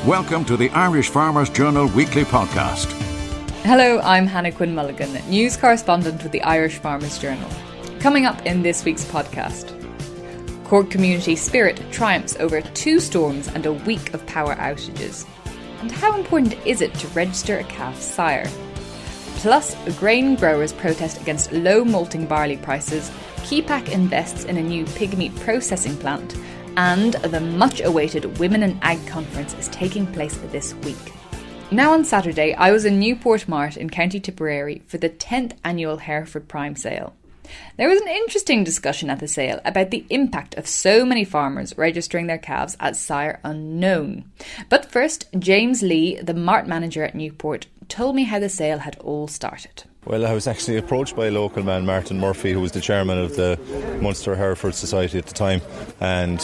Welcome to the Irish Farmers Journal Weekly Podcast. Hello, I'm Hannah Quinn-Mulligan, news correspondent with the Irish Farmers Journal. Coming up in this week's podcast, Cork community spirit triumphs over 2 storms and a week of power outages. And how important is it to register a calf sire? Plus, grain growers protest against low malting barley prices, Kepac invests in a new pig meat processing plant, and the much-awaited Women in Ag Conference is taking place this week. Now on Saturday, I was in Newport Mart in County Tipperary for the 10th annual Hereford Prime sale. There was an interesting discussion at the sale about the impact of so many farmers registering their calves as sire unknown. But first, James Lee, the mart manager at Newport, told me how the sale had all started. Well, I was actually approached by a local man, Martin Murphy, who was the chairman of the Munster Hereford Society at the time, and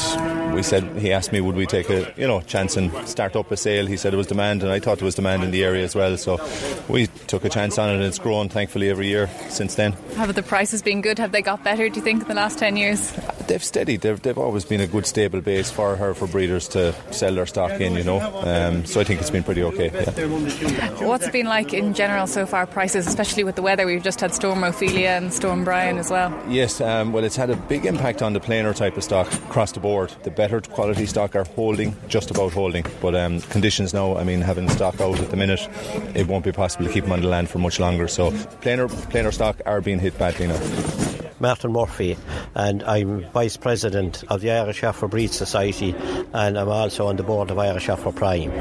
he asked me would we take a chance and start up a sale. He said it was demand, and I thought there was demand in the area as well, so we took a chance on it, and it's grown thankfully every year since then. Have the prices been good? Have they got better, do you think, in the last 10 years? They've steadied. They've always been a good stable base for Hereford breeders to sell their stock in, so I think it's been pretty okay. Yeah. What's it been like in general so far, prices, especially with the weather? We've just had Storm Ophelia and Storm Brian as well. Yes, well, it's had a big impact on the plainer type of stock across the board. The better quality stock are just about holding, but conditions now, having stock out at the minute, it won't be possible to keep them on the land for much longer, so plainer stock are being hit badly now. Martin Murphy, and I'm Vice President of the Irish Hereford Breed Society, and I'm also on the board of Irish Hereford Prime.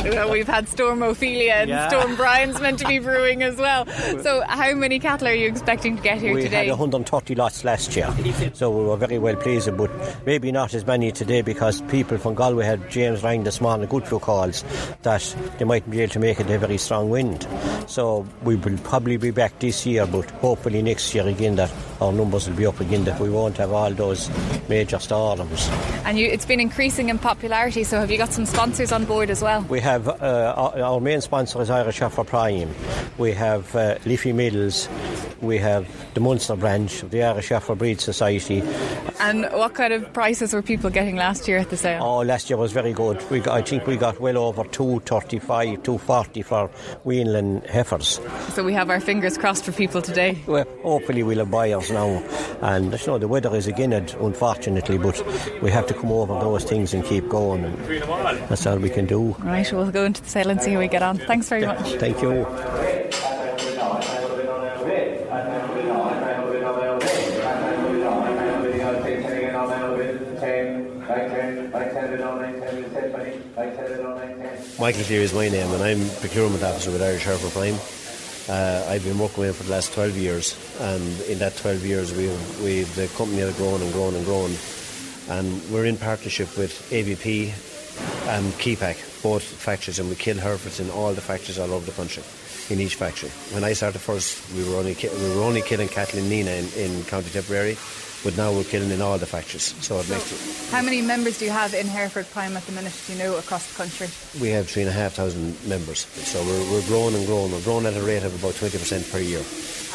Well, we've had Storm Ophelia and Storm Brian's meant to be brewing as well. So how many cattle are you expecting to get here today? We had 130 lots last year, so we were very well pleased, but maybe not as many today because people from Galway had James rang this morning, a good few calls, that they mightn't be able to make it a very strong wind. So we will probably be back this year, but hopefully next year again that our numbers will be up again, that we won't have all those major storms. And it's been increasing in popularity, so have you got some sponsors on board as well? We have our main sponsor is Irish Hereford Prime. We have Leafy Mills. We have the Munster branch of the Irish Hereford Breed Society. And what kind of prices were people getting last year at the sale? Oh, last year was very good. I think we got well over $235, $240 for weanling heifers. So we have our fingers crossed for people today. Well, hopefully we'll have buyers now. And the weather is again it, unfortunately, but we have to come over those things and keep going. And that's all we can do. Right, we'll go into the sale and see how we get on. Thanks very much. Thank you. Michael Cleary is my name, and I'm Procurement Officer with Irish Hereford Prime. I've been working with him for the last 12 years, and in that 12 years the company has grown and grown and grown, and we're in partnership with ABP and Kepac, both factories, and we kill Herefords in all the factories all over the country, in each factory. When I started first, we were only killing cattle in Nina in County Tipperary, but now we're killing in all the factories. So it makes it. How many members do you have in Hereford Prime at the minute, across the country? We have 3,500 members. So we're growing and growing. We're growing at a rate of about 20% per year.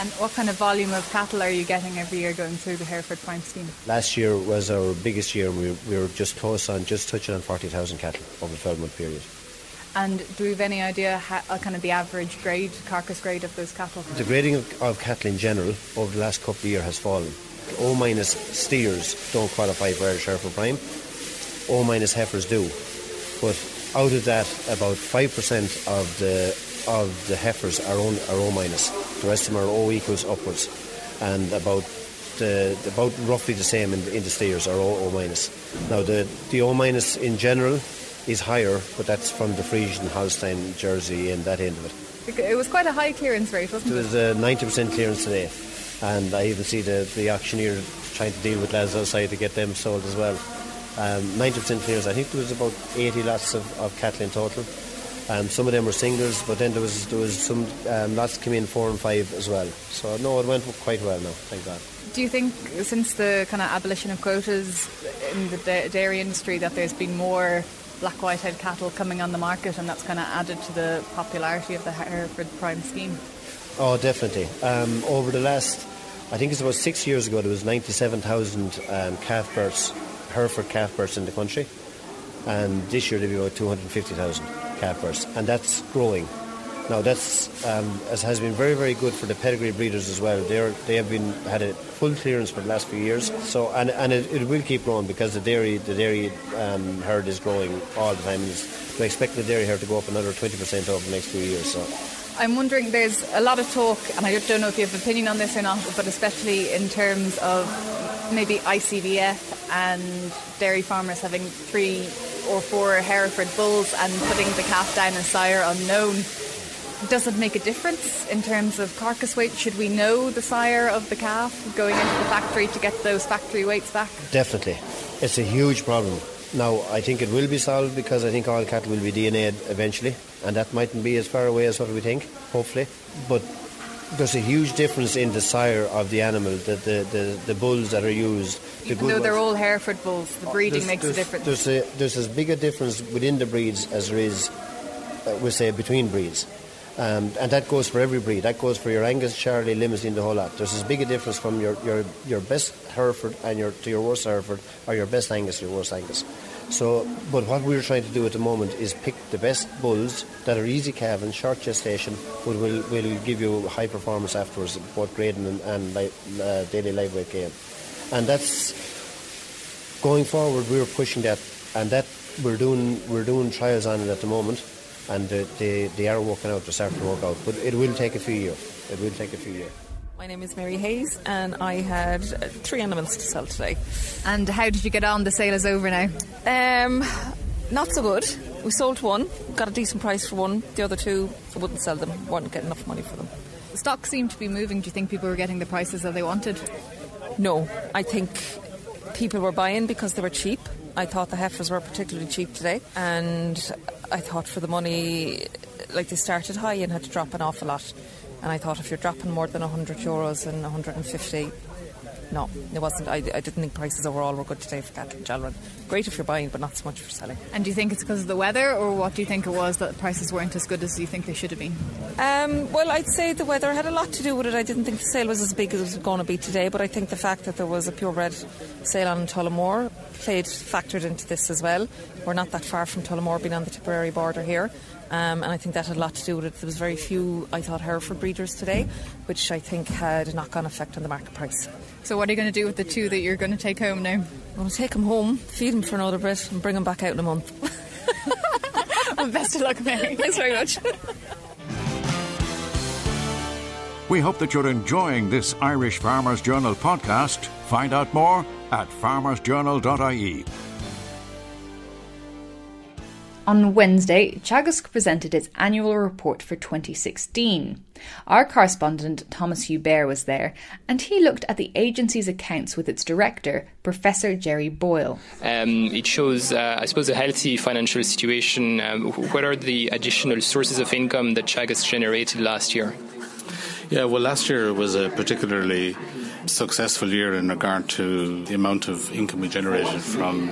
And what kind of volume of cattle are you getting every year going through the Hereford Prime scheme? Last year was our biggest year, and we were just touching on 40,000 cattle over a 12-month period. And do we have any idea how, kind of the average grade, carcass grade of those cattle? The grading of cattle in general over the last couple of years has fallen. O- steers don't qualify for Irish Hereford Prime. O- heifers do. But out of that, about 5% of the heifers are O-. The rest of them are O equals upwards. And about roughly the same in the steers are O-. Now the O- in general is higher, but that's from the Frisian, Holstein, Jersey and that end of it. It was quite a high clearance rate, wasn't it? There was a 90% clearance today. And I even see the auctioneer trying to deal with lads outside to get them sold as well. 90% clearance. I think there was about 80 lots of cattle in total. Some of them were singles, but then there was some lots came in 4 and 5 as well. So no, it went quite well now, thank God. Do you think since the kind of abolition of quotas in the dairy industry that there's been more black whitehead cattle coming on the market, and that's kind of added to the popularity of the Hereford Prime scheme? Oh, definitely. Over the last, I think it's about 6 years ago, there was 97,000 calf births, Hereford calf births in the country. and this year they'll be about 250,000 calf births, and that's growing. Now that's as has been very, very good for the pedigree breeders as well. They have had a full clearance for the last few years. So and it will keep growing because the dairy herd is growing all the time. We expect the dairy herd to go up another 20% over the next few years. So I'm wondering, there's a lot of talk, and I don't know if you have an opinion on this or not, but especially in terms of maybe ICVF and dairy farmers having 3 or 4 Hereford bulls and putting the calf down as sire unknown. Does it make a difference in terms of carcass weight? Should we know the sire of the calf going into the factory to get those factory weights back? Definitely. It's a huge problem. Now, I think it will be solved because I think all cattle will be DNA'd eventually, and that mightn't be as far away as what we think, hopefully. But there's a huge difference in the sire of the animal, the bulls that are used. Even though they're all Hereford bulls, the breeding makes a difference. There's as big a difference within the breeds as there is, we'll say, between breeds. And that goes for every breed. That goes for your Angus, Charolais, Limousin, the whole lot. There's as big a difference from your best Hereford and your worst Hereford, or your best Angus, your worst Angus. So, but what we're trying to do at the moment is pick the best bulls that are easy calving, short gestation, but will give you high performance afterwards, both grading and daily live weight gain. And that's going forward. We're pushing that, and that we're doing trials on it at the moment. And they are working out, they're starting to work out. But it will take a few years. My name is Mary Hayes, and I had 3 animals to sell today. And how did you get on? The sale is over now. Not so good. We sold 1, got a decent price for 1. The other 2, I wouldn't sell them, wouldn't get enough money for them. The stock seemed to be moving. Do you think people were getting the prices that they wanted? No, I think people were buying because they were cheap. I thought the heifers were particularly cheap today, and I thought for the money, like, they started high and had to drop an awful lot. And I thought if you're dropping more than €100 and 150, no, it wasn't. I didn't think prices overall were good today for cattle in general. Great if you're buying, but not so much for selling. And do you think it's because of the weather, or what do you think it was that the prices weren't as good as you think they should have been? Well, I'd say the weather had a lot to do with it. I didn't think the sale was as big as it was going to be today, but I think the fact that there was a purebred sale on Tullamore factored into this as well. We're not that far from Tullamore, being on the Tipperary border here. And I think that had a lot to do with it. There was very few, I thought, Hereford breeders today, which I think had a knock-on effect on the market price. So what are you going to do with the 2 that you're going to take home now? I'm going to take them home, feed them for another bit, and bring them back out in a month. Well, best of luck, Mary. Thanks very much. We hope that you're enjoying this Irish Farmers Journal podcast. Find out more at farmersjournal.ie. On Wednesday, Chagas presented its annual report for 2016. Our correspondent Thomas Hubert was there, and he looked at the agency's accounts with its director, Professor Jerry Boyle. It shows, I suppose, a healthy financial situation. What are the additional sources of income that Chagas generated last year? Yeah, well, last year was a particularly successful year in regard to the amount of income we generated from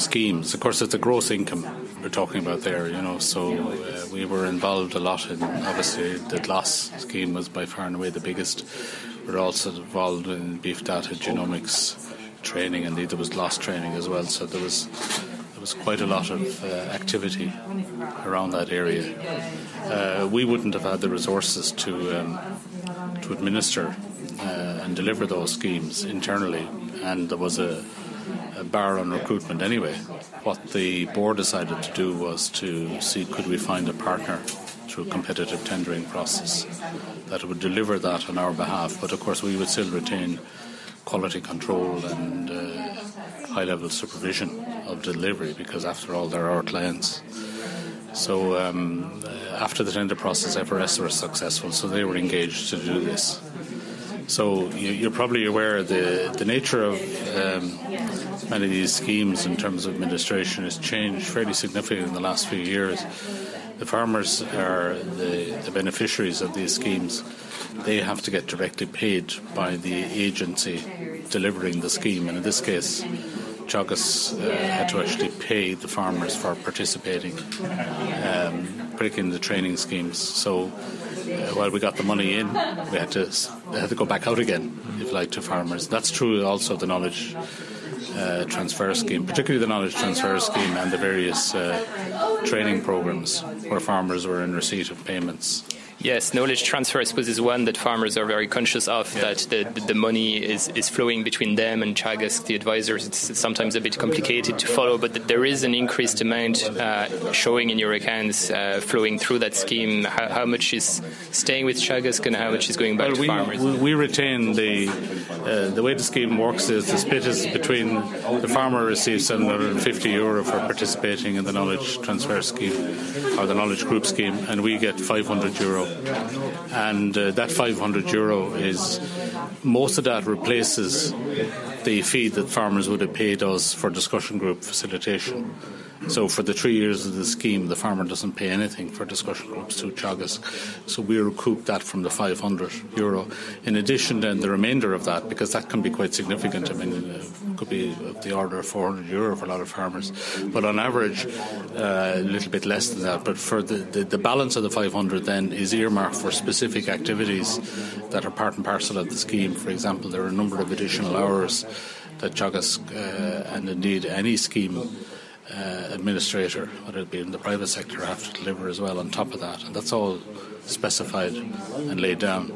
schemes. Of course, it's a gross income we're talking about there, so we were involved a lot in, obviously, the GLOS scheme was by far and away the biggest. We're also involved in beef data genomics training, and there was GLOS training as well, so there was quite a lot of activity around that area. We wouldn't have had the resources to administer and deliver those schemes internally, and there was a bar on recruitment anyway. What the board decided to do was to see could we find a partner through a competitive tendering process that would deliver that on our behalf, but of course we would still retain quality control and high-level supervision of delivery, because after all they're our clients. So after the tender process, FRS were successful, so they were engaged to do this. So you're probably aware the nature of many of these schemes in terms of administration has changed fairly significantly in the last few years. The farmers are the beneficiaries of these schemes. They have to get directly paid by the agency delivering the scheme, and in this case Chagas had to actually pay the farmers for participating, particularly in the training schemes. So while we got the money in, they had to go back out again, if you like, to farmers. That's true also of the knowledge transfer scheme, particularly the knowledge transfer scheme and the various training programs where farmers were in receipt of payments. Yes, knowledge transfer, I suppose, is one that farmers are very conscious of, that the money is flowing between them and Chagas, the advisors. It's sometimes a bit complicated to follow, but there is an increased amount showing in your accounts flowing through that scheme. How much is staying with Chagas and how much is going back to farmers? We retain the way the scheme works is the split is between the farmer receives €750 for participating in the knowledge transfer scheme or the knowledge group scheme, and we get €500. And that €500 is, most of that replaces the fee that farmers would have paid us for discussion group facilitation. So for the 3 years of the scheme, the farmer doesn't pay anything for discussion groups to Chagas. So we recoup that from the €500. In addition, then, the remainder of that, because that can be quite significant. I mean, it could be of the order of €400 for a lot of farmers. But on average, a little bit less than that. But for the balance of the 500 then is earmarked for specific activities that are part and parcel of the scheme. For example, there are a number of additional hours that Chagas and indeed any scheme administrator, whether it be in the private sector, have to deliver as well on top of that, and that's all specified and laid down.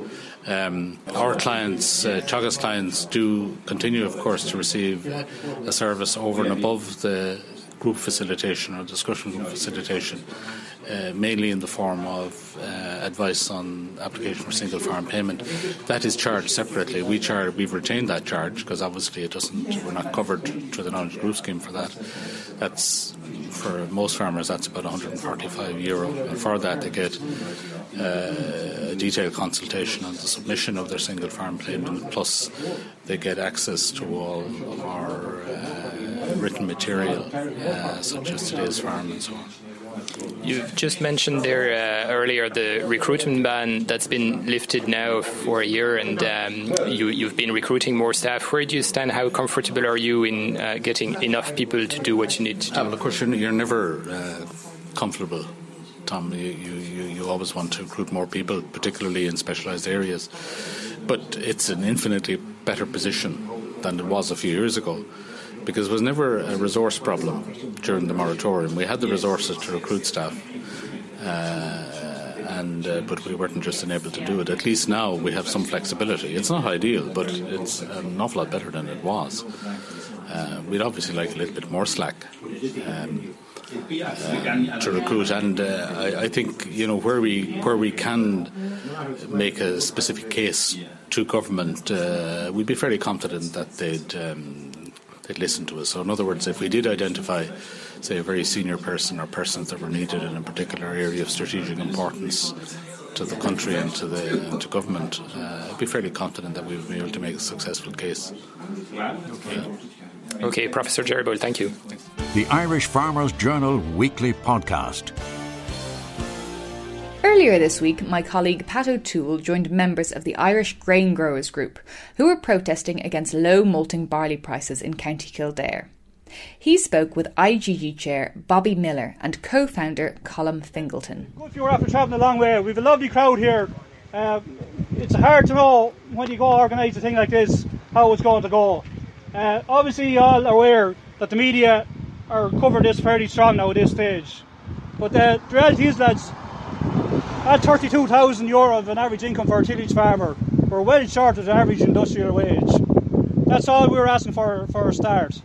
Our clients, Chagas clients, do continue, of course, to receive a service over and above the group facilitation or discussion group facilitation, mainly in the form of advice on application for single farm payment. That is charged separately. We've retained that charge because obviously we're not covered through the knowledge group scheme for that. That's, for most farmers, that's about €145, and for that they get a detailed consultation on the submission of their single farm payment, plus they get access to all of our written material, such as today's farm and so on. You've just mentioned there earlier the recruitment ban that's been lifted now for a year, and you've been recruiting more staff. Where do you stand? How comfortable are you in getting enough people to do what you need to do? Of course, you're never comfortable, Tom. You always want to recruit more people, particularly in specialised areas. But it's an infinitely better position than it was a few years ago, because there was never a resource problem during the moratorium. We had the resources to recruit staff, but we weren't just enabled to do it. At least now we have some flexibility. It's not ideal, but it's an awful lot better than it was. We'd obviously like a little bit more slack to recruit, and I think, where we can make a specific case to government, we'd be fairly confident that they'd listen to us. So in other words, if we did identify, say, a very senior person or persons that were needed in a particular area of strategic importance to the country and to government, I'd be fairly confident that we would be able to make a successful case. Okay, Professor Jerry Boyle, thank you. The Irish Farmers Journal Weekly Podcast. Earlier this week, my colleague Pat O'Toole joined members of the Irish Grain Growers Group, who were protesting against low malting barley prices in County Kildare. He spoke with IGG Chair Bobby Miller and co-founder Colm Fingleton. If you were after travelling a long way, we've a lovely crowd here. It's hard to know when you go organise a thing like this how it's going to go. Obviously you all are aware that the media are covering this fairly strong now at this stage. But the reality is, lads, at €32,000 of an average income for a tillage farmer, we're well short of the average industrial wage. That's all we're asking for a start.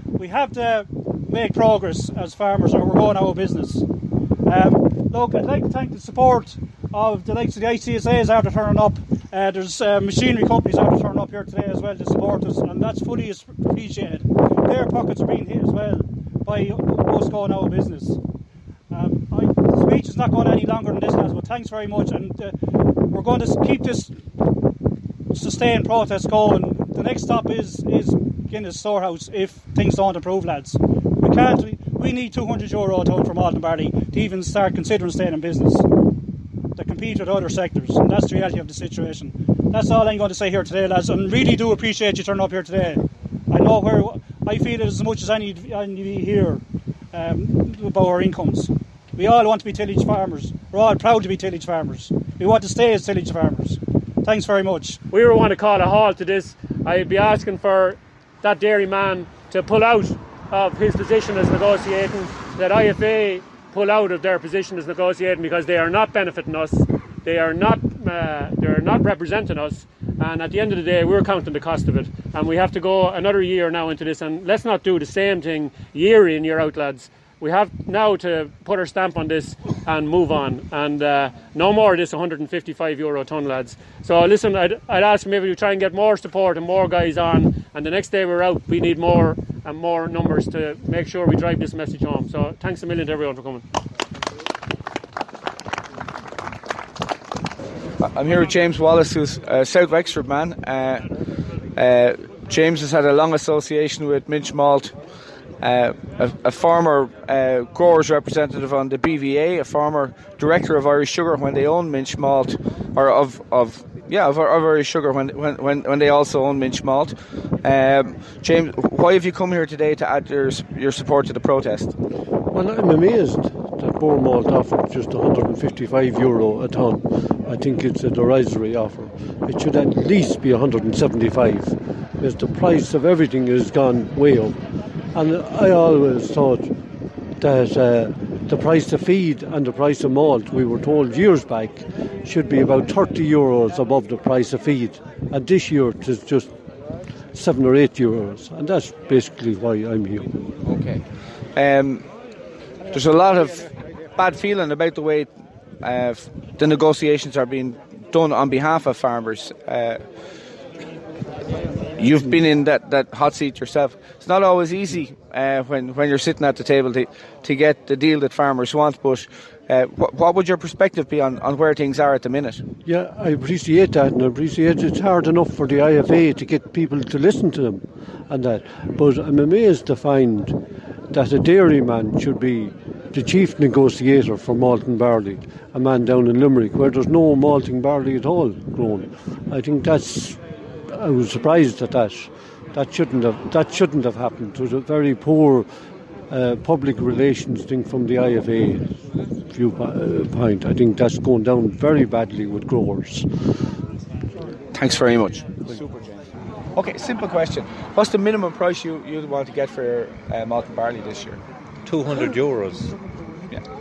We have to make progress as farmers or we're going out of business. Look, I'd like to thank the support of the likes of the ICSAs after turning up. There's machinery companies after turning up here today as well to support us, and that's fully appreciated. Their pockets are being hit as well by us going out of business. The speech is not going any longer than this, lads, but thanks very much, and we're going to keep this sustained protest going. The next stop is Guinness Storehouse if things don't improve, lads. We need €200 a tonne for malt and barley to even start considering staying in business, to compete with other sectors, and that's the reality of the situation. That's all I'm going to say here today, lads, and really do appreciate you turning up here today. I know where I feel it as much as any here about our incomes. We all want to be tillage farmers. We're all proud to be tillage farmers. We want to stay as tillage farmers. Thanks very much. We want to call a halt to this. I'd be asking for that dairy man to pull out of his position as negotiating, that IFA pull out of their position as negotiating, because they are not benefiting us, they are not representing us, and at the end of the day we're counting the cost of it, and we have to go another year now into this, and let's not do the same thing year in, year out, lads. We have now to put our stamp on this and move on, and no more of this €155 tonne, lads. So listen, I'd ask maybe we try and get more support and more guys on, and the next day we're out we need more and more numbers to make sure we drive this message home. So thanks a million to everyone for coming. I'm here with James Wallace, who's a South Wexford man. James has had a long association with Minch Malt. A former growers representative on the BVA, a former director of Irish Sugar when they owned Minch Malt, or of Irish Sugar when they also owned Minch Malt. James, why have you come here today to add your support to the protest? Well, I'm amazed that Boar Malt offered just €155 a tonne. I think it's a derisory offer. It should at least be 175, because the price of everything has gone way up. And I always thought that the price of feed and the price of malt, we were told years back, should be about €30 above the price of feed. And this year it is just €7 or €8. And that's basically why I'm here. Okay. There's a lot of bad feeling about the way the negotiations are being done on behalf of farmers. You've been in that hot seat yourself. It's not always easy when you're sitting at the table to get the deal that farmers want, but what would your perspective be on where things are at the minute? Yeah, I appreciate that, and I appreciate it's hard enough for the IFA to get people to listen to them and that. But I'm amazed to find that a dairyman should be the chief negotiator for malt and barley, a man down in Limerick where there's no malting barley at all grown. I think I was surprised at that. That shouldn't have happened. It was a very poor public relations thing from the IFA viewpoint. I think that's going down very badly with growers. Thanks very much. Super, James. Okay, simple question. What's the minimum price you'd want to get for malt and barley this year? €200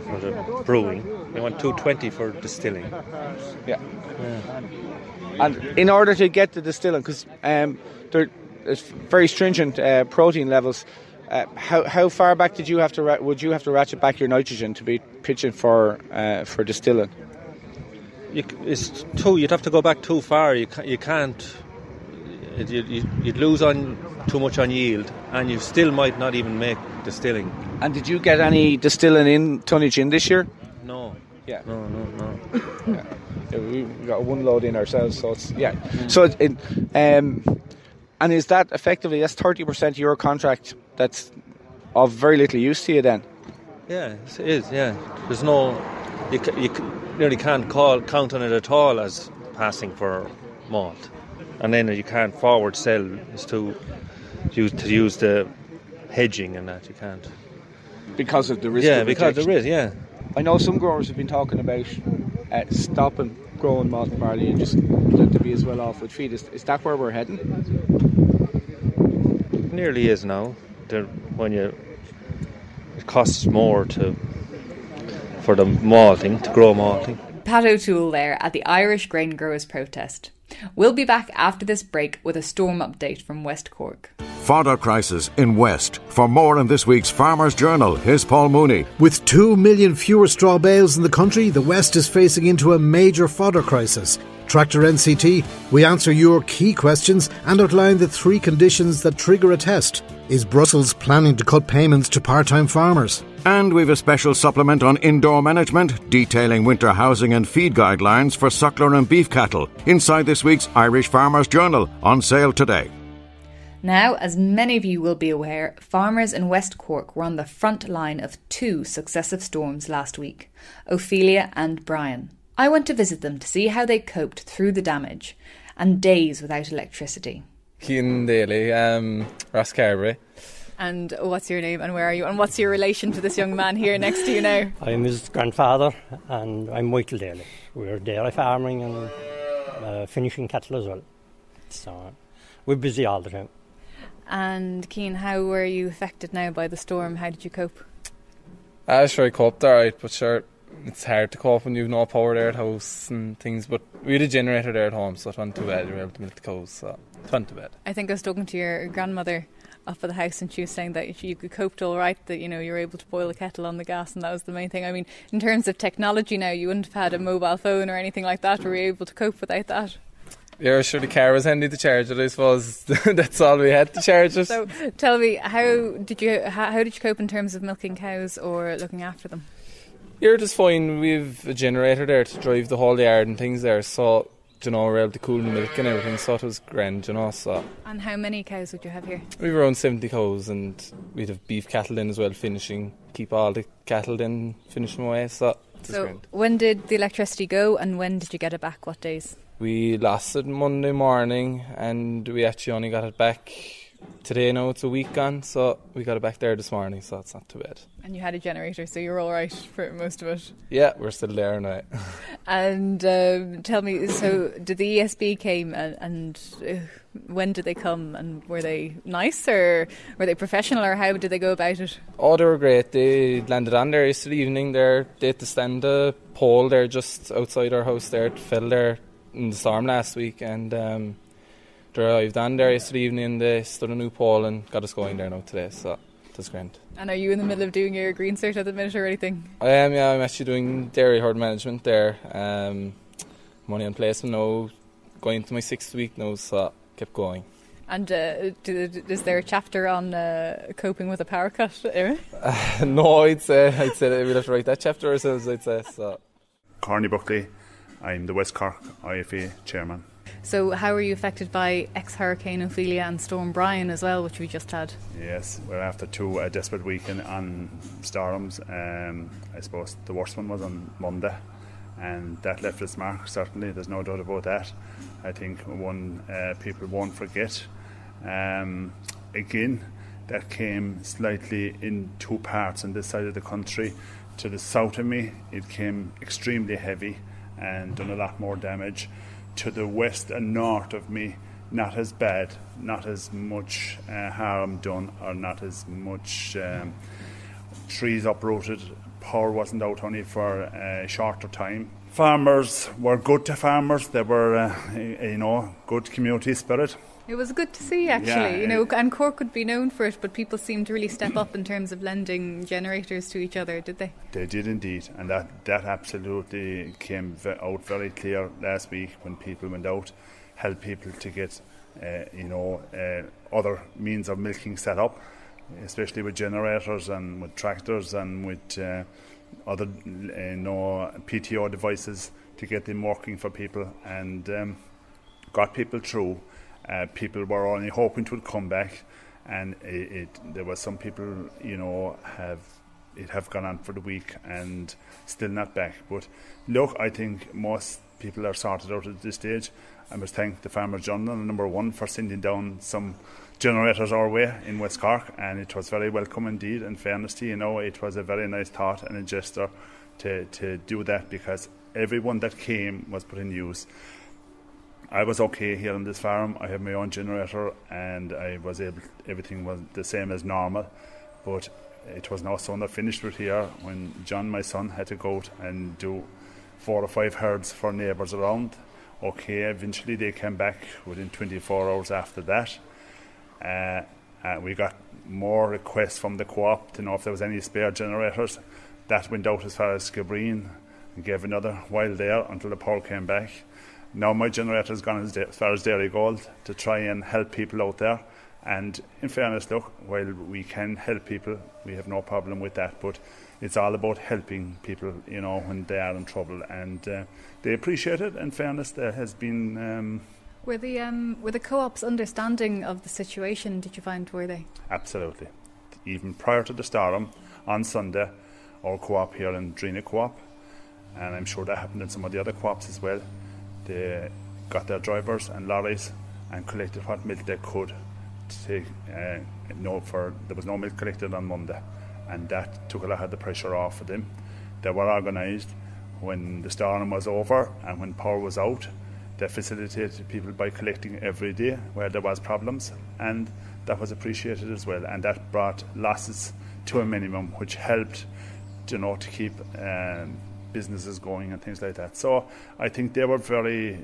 for the brewing. They want $220 for distilling. Yeah. And in order to get the distilling, because there's very stringent protein levels, how far back would you have to ratchet back your nitrogen to be pitching for distilling? You'd have to go back too far. You can't. You'd lose too much on yield, and you still might not even make distilling. And did you get any distilling in tonnage in this year? No. Yeah. No. Yeah, we got one load in ourselves, so it's So and is that effectively that's 30% of your contract that's of very little use to you then? Yeah, it is. Yeah, there's no. You nearly can't count on it at all as passing for malt, and then you can't forward sell is to use the hedging and that you can't because of the risk. Yeah, of because there is. Yeah. I know some growers have been talking about stopping growing malt and barley and just to be as well off with feed. Is that where we're heading? It nearly is now. It costs more for the malting, to grow malting. Pat O'Toole there at the Irish Grain Growers protest. We'll be back after this break with a storm update from West Cork. Fodder crisis in West. For more in this week's Farmers Journal, here's Paul Mooney. With 2 million fewer straw bales in the country, the West is facing into a major fodder crisis. Tractor NCT, we answer your key questions and outline the 3 conditions that trigger a test. Is Brussels planning to cut payments to part-time farmers? And we've a special supplement on indoor management, detailing winter housing and feed guidelines for suckler and beef cattle, inside this week's Irish Farmers Journal, on sale today. Now, as many of you will be aware, farmers in West Cork were on the front line of 2 successive storms last week, Ophelia and Brian. I went to visit them to see how they coped through the damage and days without electricity. Cian Daly, Ross Carberry. And what's your name and where are you? And what's your relation to this young man here next to you now? I'm his grandfather and I'm Michael Daly. We're dairy farming and finishing cattle as well. So we're busy all the time. And Cian, how were you affected now by the storm? How did you cope? Sure, I coped alright, but sure, it's hard to cope when you've no power there at house and things, but we had a generator there at home, so it wasn't too bad. We were able to milk the cows, so it wasn't too bad. I think I was talking to your grandmother up at the house, and she was saying that you could cope all right, that you were able to boil a kettle on the gas, and that was the main thing. I mean, in terms of technology now, you wouldn't have had a mobile phone or anything like that. Were you able to cope without that? Yeah, sure, the car was handy to charge it, I suppose. That's all we had to charge it. So tell me, how did you cope in terms of milking cows or looking after them? You're just fine. We've a generator there to drive the whole yard and things there, so we're able to cool the milk and everything, so it was grand, so. And how many cows would you have here? We've around 70 cows, and we'd have beef cattle in as well, keep all the cattle in, finish them away, so it was grand. When did the electricity go, and when did you get it back? What days? We lost it Monday morning, and we actually only got it back today. Now it's a week gone, so we got it back there this morning, so it's not too bad. And you had a generator, so you're all right for most of it? Yeah, we're still there now. And tell me, so did the ESB came, and when did they come, and were they nice, or were they professional, or how did they go about it? Oh, they were great. They landed on there yesterday evening there. They had to stand a pole there just outside our house there. It fell there in the storm last week, and they arrived on there yesterday evening, and they stood a new pole and got us going there now today, so that's grand. And are you in the middle of doing your green cert at the minute or anything? I am, yeah. I'm actually doing dairy herd management there. Money on placement now, going into my 6th week now, so kept going. And is there a chapter on coping with a power cut, Erin? No, I'd say we'll have to write that chapter ourselves, I'd say. So. Corny Buckley, I'm the West Cork IFA chairman. So how were you affected by ex-Hurricane Ophelia and Storm Brian as well, which we just had? Yes, we're after 2 desperate weekend on storms. I suppose the worst one was on Monday, and that left its mark, certainly, there's no doubt about that. I think one people won't forget. Again, that came slightly in 2 parts on this side of the country. To the south of me, it came extremely heavy and done a lot more damage. To the west and north of me, not as bad, not as much harm done, or not as much trees uprooted. Power wasn't out only for a shorter time. Farmers were good to farmers. They were, good community spirit. It was good to see, actually. And Cork would be known for it, but people seemed to really step up in terms of lending generators to each other, did they? They did indeed, and that absolutely came out very clear last week when people went out, helped people to get, other means of milking set up, especially with generators and with tractors and with other, PTO devices to get them working for people, and got people through. People were only hoping it would come back, and there were some people, have gone on for the week and still not back. But look, I think most people are sorted out at this stage. I must thank the Farmers Journal, number 1, for sending down some generators our way in West Cork, and it was very welcome indeed. In fairness to it was a very nice thought and a gesture to do that, because everyone that came was put in use. I was okay here on this farm. I have my own generator, and I was able. Everything was the same as normal, but it was no sooner finished with here when John, my son, had to go out and do 4 or 5 herds for neighbours around. Okay, eventually they came back within 24 hours after that. We got more requests from the co-op to know if there was any spare generators. That went out as far as Skibbereen and gave another while there until the power came back. Now my generator has gone as far as Dairy Gold to try and help people out there. And in fairness, look, while we can help people, we have no problem with that. But it's all about helping people, when they are in trouble. And they appreciate it. In fairness, there has been... Were the co-ops understanding of the situation, did you find, were they? Absolutely. Even prior to the storm, on Sunday, our co-op here in Drina Co-op, and I'm sure that happened in some of the other co-ops as well, they got their drivers and lorries and collected what milk they could. There was no milk collected on Monday, and that took a lot of the pressure off of them. They were organised when the storm was over and when power was out. They facilitated people by collecting every day where there was problems, and that was appreciated as well, and that brought losses to a minimum, which helped, to keep businesses going and things like that. So I think they were very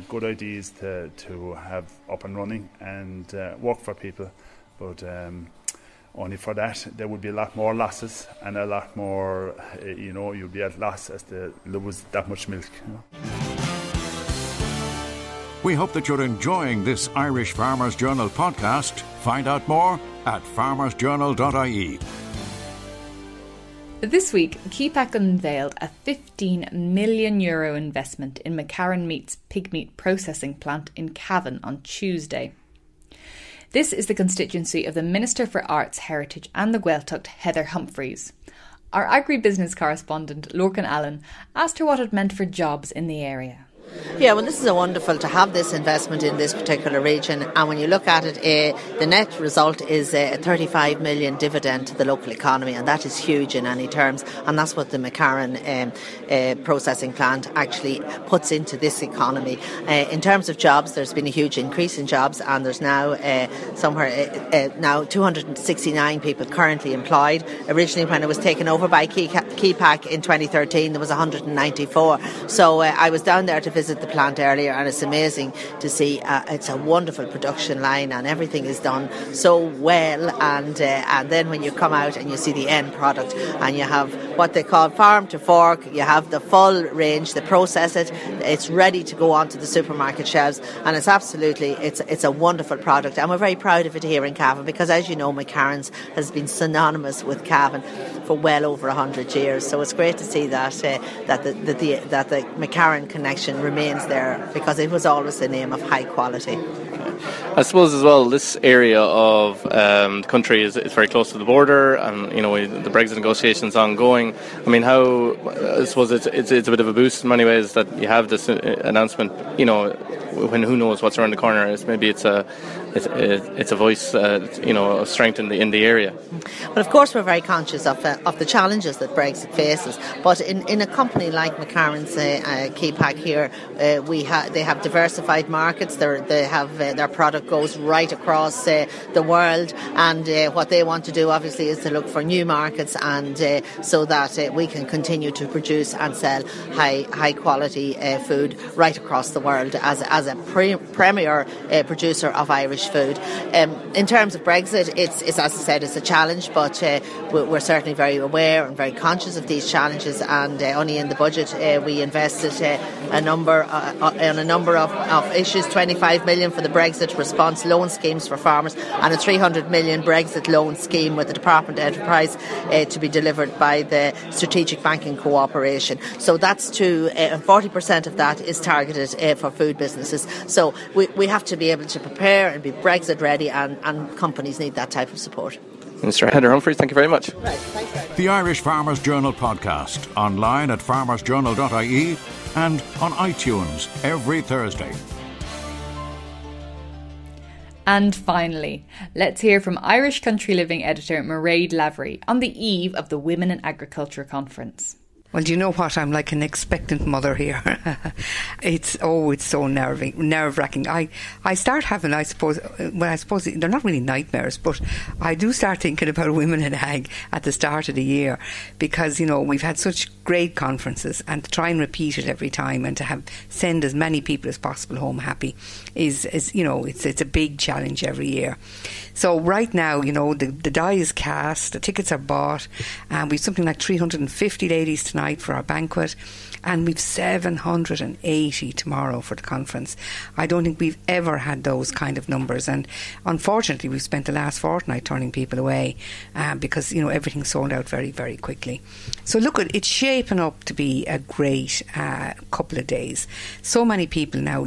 good ideas to have up and running and work for people, but only for that there would be a lot more losses and a lot more, you'd be at loss as there was that much milk. We hope that you're enjoying this Irish Farmers Journal podcast. Find out more at farmersjournal.ie. This week, Kepak unveiled a €15 million investment in Maccas Meat's pig meat processing plant in Cavan on Tuesday. This is the constituency of the Minister for Arts, Heritage and the Gaeltacht, Heather Humphreys. Our agribusiness correspondent, Lorcan Allen, asked her what it meant for jobs in the area. Yeah, well, this is wonderful to have this investment in this particular region, and when you look at it, the net result is a 35 million dividend to the local economy, and that is huge in any terms, and that's what the Maccas processing plant actually puts into this economy. In terms of jobs, there's been a huge increase in jobs, and there's now now 269 people currently employed. Originally, when it was taken over by Kepak in 2013, there was 194. So I was down there to visit the plant earlier, and it's amazing to see. It's a wonderful production line, and everything is done so well, and then when you come out and you see the end product, and you have what they call farm to fork, you have the full range, they process it, it's ready to go onto the supermarket shelves, and it's absolutely, it's a wonderful product, and we're very proud of it here in Cavan, because as you know, Maccas has been synonymous with Cavan for well over 100 years, so it's great to see that the Maccas connection remains there, because it was always the name of high quality. I suppose as well, this area of the country is very close to the border, and the Brexit negotiations ongoing. I mean, I suppose it's a bit of a boost in many ways that you have this announcement. When who knows what's around the corner? It's a voice, of strength in the area. But of course, we're very conscious of the challenges that Brexit faces. But in a company like Maccas Kepak here, they have diversified markets. They have their product goes right across the world, and what they want to do obviously is to look for new markets, and so that we can continue to produce and sell high quality food right across the world as a premier producer of Irish food. In terms of Brexit, it's as I said, it's a challenge, but we're certainly very aware and very conscious of these challenges, and only in the budget we invested a number of issues, 25 million for the Brexit response loan schemes for farmers, and a 300 million Brexit loan scheme with the Department of Enterprise to be delivered by the Strategic Banking Cooperation. So that's 40% of that is targeted for food businesses. So we have to be able to prepare and be Brexit ready, and companies need that type of support. Mr. Heather Humphreys, thank you very much. Right, thanks. The Irish Farmers Journal podcast, online at farmersjournal.ie and on iTunes every Thursday. And finally, let's hear from Irish Country Living editor Mairead Lavery on the eve of the Women in Agriculture conference. Well, do you know what? I'm like an expectant mother here. It's so nerve-wracking. I start having, I suppose they're not really nightmares, but I do start thinking about Women in Ag at the start of the year, because, we've had such great conferences, and to try and repeat it every time and to send as many people as possible home happy is it's a big challenge every year. So right now, the die is cast, the tickets are bought, and we've something like 350 ladies tonight for our banquet, and we've 780 tomorrow for the conference. I don't think we've ever had those kind of numbers, and unfortunately we've spent the last fortnight turning people away because everything's sold out very, very quickly. So look, it's shaping up to be a great couple of days. So many people now,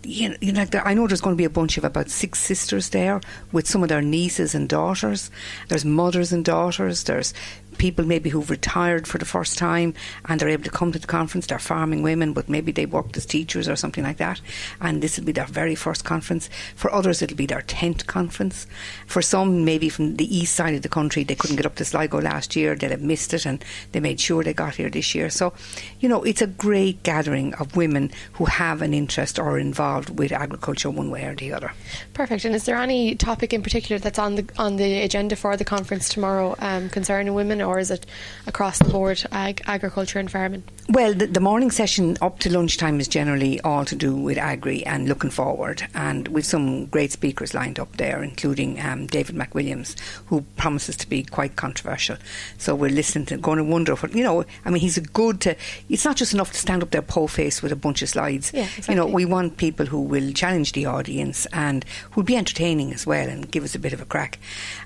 I know there's going to be a bunch of about 6 sisters there with some of their nieces and daughters. There's mothers and daughters. There's people maybe who've retired for the first time and they're able to come to the conference. They're farming women, but maybe they worked as teachers or something like that, and this will be their very first conference. For others, it'll be their 10th conference. For some, maybe from the east side of the country, they couldn't get up to Sligo last year. They'll have missed it, and they made sure they got here this year. So, it's a great gathering of women who have an interest or are involved with agriculture one way or the other. Perfect. And is there any topic in particular that's on the agenda for the conference tomorrow concerning women, or is it across the board agriculture and farming? Well, the morning session up to lunchtime is generally all to do with agri and looking forward, and we've some great speakers lined up there, including David McWilliams, who promises to be quite controversial. So we're listening to, going to wonder what, he's it's not just enough to stand up there po-faced with a bunch of slides. Yeah, exactly. We want people who will challenge the audience and who'll be entertaining as well and give us a bit of a crack.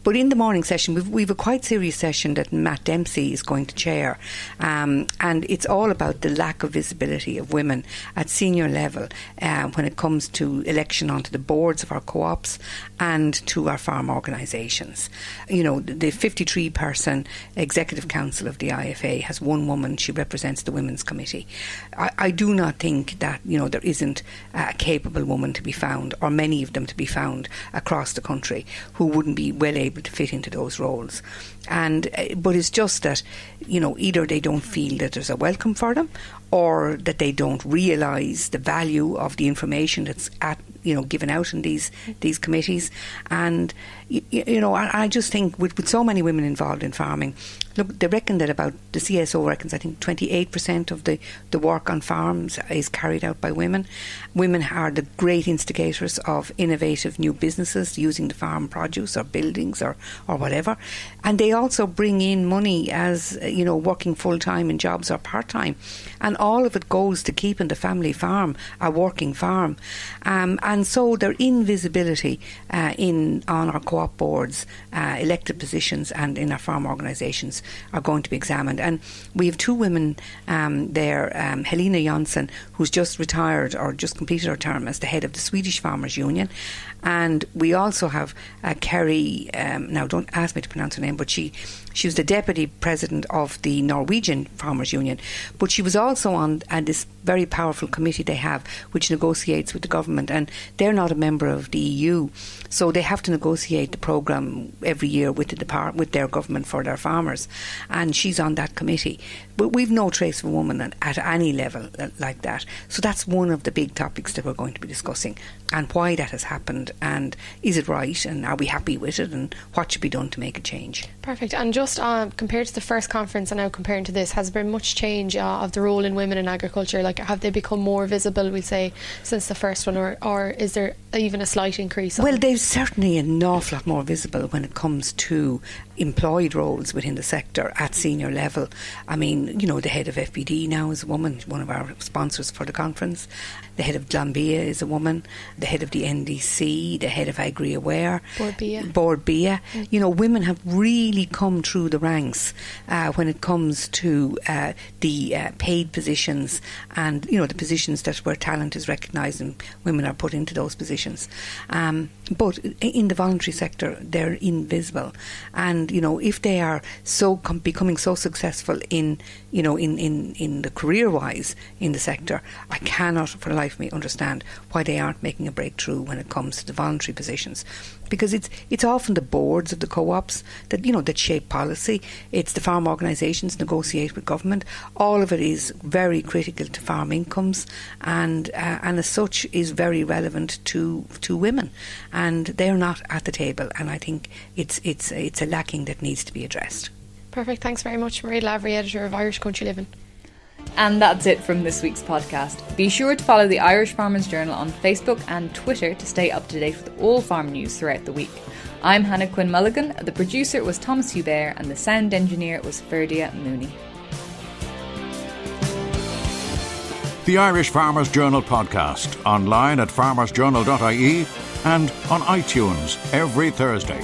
But in the morning session, we've a quite serious session that Matt Dempsey is going to chair, and it's all about the lack of visibility of women at senior level when it comes to election onto the boards of our co-ops and to our farm organisations. The 53-person executive council of the IFA has one woman. She represents the Women's Committee. I do not think that there isn't a capable woman to be found, or many of them to be found across the country, who wouldn't be well able to fit into those roles. But it's just that either they don't feel that there's a welcome for them, or that they don't realise the value of the information that's given out in these committees. And I just think with so many women involved in farming, look, they reckon that the CSO reckons, I think 28% of the work on farms is carried out by women. Women are the great instigators of innovative new businesses using the farm produce or buildings or whatever. And they also bring in money as, working full-time in jobs or part-time. And all of it goes to keeping the family farm a working farm. And so their invisibility on our co-op boards, elected positions and in our farm organisations are going to be examined. And we have two women there, Helena Jonsson, who's just retired or just completed her term as the head of the Swedish Farmers Union. And we also have Kerry, now don't ask me to pronounce her name, but she was the deputy president of the Norwegian Farmers Union, but she was also on this very powerful committee they have, which negotiates with the government, and they're not a member of the EU, so they have to negotiate the programme every year with with their government for their farmers, and she's on that committee. But we've no trace of a woman at any level like that. So that's one of the big topics that we're going to be discussing, and why that has happened, and is it right, and are we happy with it, and what should be done to make a change. Perfect. And just compared to the first conference and now comparing to this, has there been much change of the role in women in agriculture? Like, have they become more visible, we'll say, since the first one, or is there even a slight increase? Well, they're certainly an awful lot more visible when it comes to employed roles within the sector at senior level. I mean, the head of FBD now is a woman, one of our sponsors for the conference. The head of Glanbia is a woman. The head of the NDC, the head of AgriAware, Board BIA. Women have really come through the ranks when it comes to the paid positions and, the positions where talent is recognised and women are put into those positions. But in the voluntary sector, they're invisible. And, if they are becoming so successful in the career-wise in the sector, I cannot for the life of me understand why they aren't making a breakthrough when it comes to the voluntary positions. Because it's often the boards of the co-ops that shape policy. It's the farm organisations negotiate with government. All of it is very critical to farm incomes, and as such is very relevant to women. And they're not at the table. And I think it's a lacking that needs to be addressed. Perfect. Thanks very much, Marie Lavery, editor of Irish Country Living. And that's it from this week's podcast. Be sure to follow the Irish Farmers Journal on Facebook and Twitter to stay up to date with all farm news throughout the week. I'm Hannah Quinn-Mulligan, the producer was Thomas Hubert, and the sound engineer was Ferdia Mooney. The Irish Farmers Journal podcast, online at farmersjournal.ie and on iTunes every Thursday.